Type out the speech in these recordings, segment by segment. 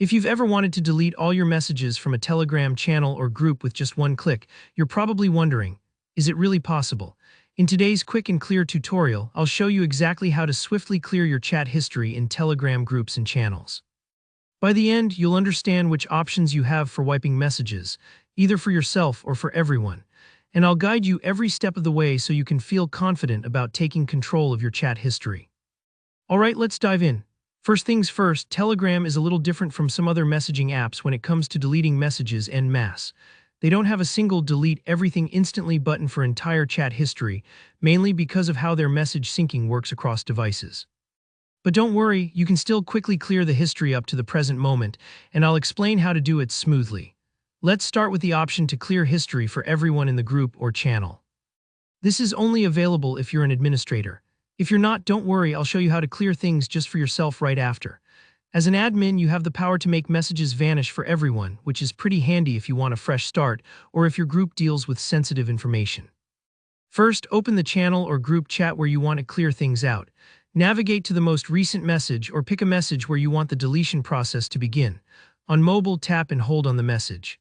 If you've ever wanted to delete all your messages from a Telegram channel or group with just one click, you're probably wondering, is it really possible? In today's quick and clear tutorial, I'll show you exactly how to swiftly clear your chat history in Telegram groups and channels. By the end, you'll understand which options you have for wiping messages, either for yourself or for everyone. And I'll guide you every step of the way so you can feel confident about taking control of your chat history. Alright, let's dive in. First things first, Telegram is a little different from some other messaging apps when it comes to deleting messages en masse. They don't have a single delete everything instantly button for entire chat history, mainly because of how their message syncing works across devices. But don't worry, you can still quickly clear the history up to the present moment, and I'll explain how to do it smoothly. Let's start with the option to clear history for everyone in the group or channel. This is only available if you're an administrator. If you're not, don't worry, I'll show you how to clear things just for yourself right after. As an admin, you have the power to make messages vanish for everyone, which is pretty handy if you want a fresh start or if your group deals with sensitive information. First, open the channel or group chat where you want to clear things out. Navigate to the most recent message or pick a message where you want the deletion process to begin. On mobile, tap and hold on the message.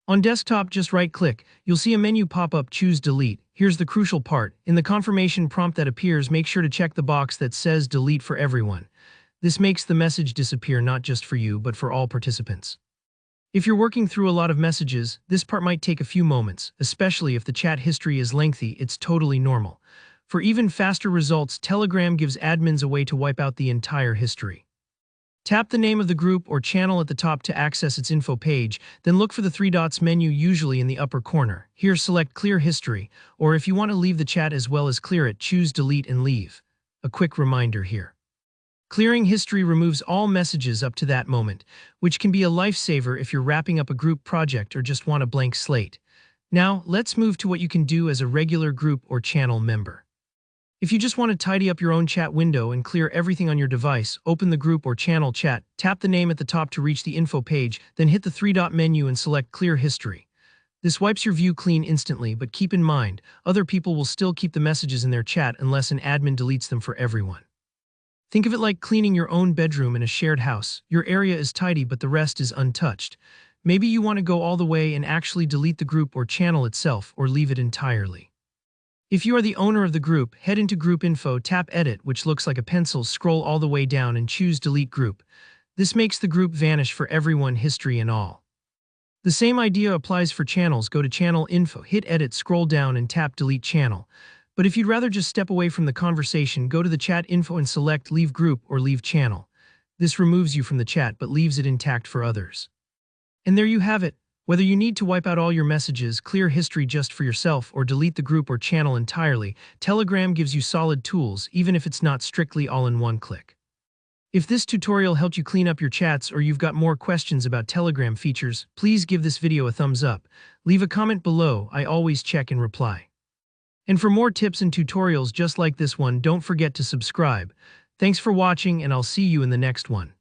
On desktop, just right-click. You'll see a menu pop up, choose Delete. Here's the crucial part. In the confirmation prompt that appears, make sure to check the box that says Delete for everyone. This makes the message disappear not just for you, but for all participants. If you're working through a lot of messages, this part might take a few moments, especially if the chat history is lengthy. It's totally normal. For even faster results, Telegram gives admins a way to wipe out the entire history. Tap the name of the group or channel at the top to access its info page, then look for the three dots menu usually in the upper corner. Here select Clear History, or if you want to leave the chat as well as clear it, choose Delete and Leave. A quick reminder here. Clearing history removes all messages up to that moment, which can be a lifesaver if you're wrapping up a group project or just want a blank slate. Now, let's move to what you can do as a regular group or channel member. If you just want to tidy up your own chat window and clear everything on your device, open the group or channel chat, tap the name at the top to reach the info page, then hit the three-dot menu and select Clear History. This wipes your view clean instantly, but keep in mind, other people will still keep the messages in their chat unless an admin deletes them for everyone. Think of it like cleaning your own bedroom in a shared house. Your area is tidy, but the rest is untouched. Maybe you want to go all the way and actually delete the group or channel itself, or leave it entirely. If you are the owner of the group, head into Group Info, tap Edit, which looks like a pencil, scroll all the way down and choose Delete Group. This makes the group vanish for everyone, history and all. The same idea applies for channels. Go to Channel Info, hit Edit, scroll down and tap Delete Channel. But if you'd rather just step away from the conversation, go to the chat info and select Leave Group or Leave Channel. This removes you from the chat but leaves it intact for others. And there you have it. Whether you need to wipe out all your messages, clear history just for yourself, or delete the group or channel entirely, Telegram gives you solid tools, even if it's not strictly all in one click. If this tutorial helped you clean up your chats or you've got more questions about Telegram features, please give this video a thumbs up. Leave a comment below, I always check and reply. And for more tips and tutorials just like this one, don't forget to subscribe. Thanks for watching and I'll see you in the next one.